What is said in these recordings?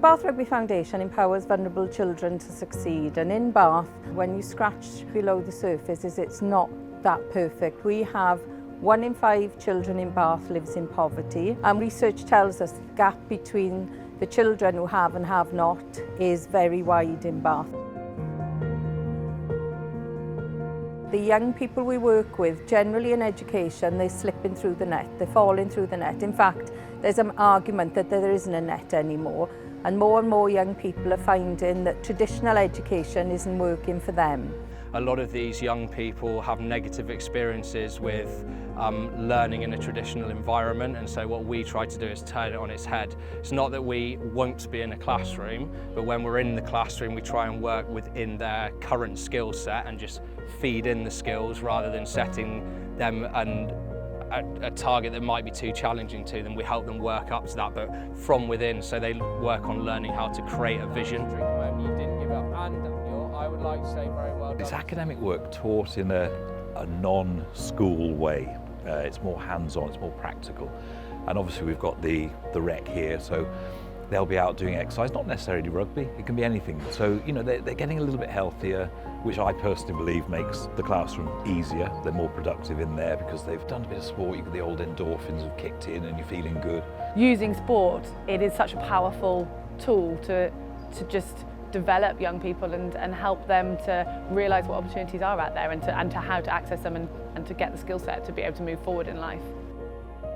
Bath Rugby Foundation empowers vulnerable children to succeed, and in Bath, when you scratch below the surface, it's not that perfect. We have 1 in 5 children in Bath lives in poverty, and research tells us the gap between the children who have and have not is very wide in Bath. The young people we work with, generally in education, they're slipping through the net, they're falling through the net. In fact, there's an argument that there isn't a net anymore, and more young people are finding that traditional education isn't working for them. A lot of these young people have negative experiences with learning in a traditional environment, and so what we try to do is turn it on its head. It's not that we won't be in a classroom, but when we're in the classroom we try and work within their current skill set and just feed in the skills rather than setting them a target that might be too challenging to them. We help them work up to that, but from within, so they work on learning how to create a vision. You didn't give up, and I would like to say very well done. It's academic work taught in a non-school way. It's more hands-on, it's more practical. And obviously we've got the rec here, so they'll be out doing exercise, not necessarily rugby, it can be anything. So, they're getting a little bit healthier, which I personally believe makes the classroom easier. They're more productive in there because they've done a bit of sport, the old endorphins have kicked in and you're feeling good. Using sport, it is such a powerful tool to just develop young people and help them to realise what opportunities are out there and to how to access them and to get the skill set to be able to move forward in life.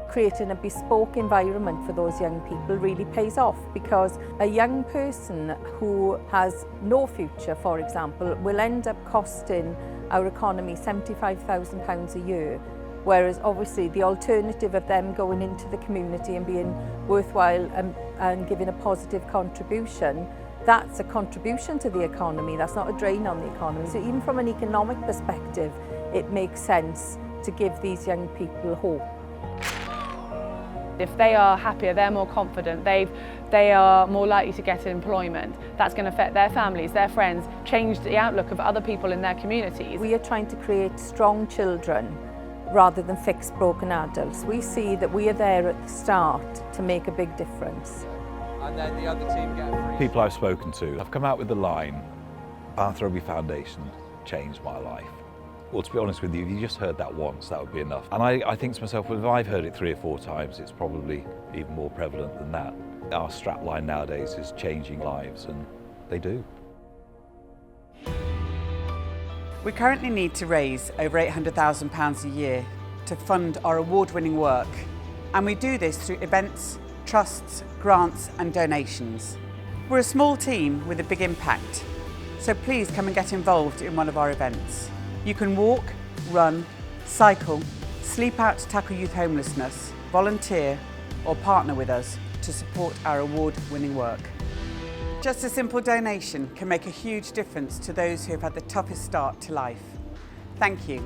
Creating a bespoke environment for those young people really pays off, because a young person who has no future, for example, will end up costing our economy £75,000 a year, whereas obviously the alternative of them going into the community and being worthwhile and giving a positive contribution, that's a contribution to the economy, that's not a drain on the economy. So even from an economic perspective, it makes sense to give these young people hope. If they are happier, they're more confident, they are more likely to get employment. That's going to affect their families, their friends, change the outlook of other people in their communities. We are trying to create strong children rather than fixed, broken adults. We see that we are there at the start to make a big difference. And then the other team get a free. People I've spoken to have come out with the line, Bath Rugby Foundation changed my life. Well, to be honest with you, if you just heard that once, that would be enough. And I think to myself, well, if I've heard it 3 or 4 times, it's probably even more prevalent than that. Our strapline nowadays is changing lives, and they do. We currently need to raise over £800,000 a year to fund our award-winning work. And we do this through events, trusts, grants and donations. We're a small team with a big impact, so please come and get involved in one of our events. You can walk, run, cycle, sleep out to tackle youth homelessness, volunteer or partner with us to support our award-winning work. Just a simple donation can make a huge difference to those who have had the toughest start to life. Thank you.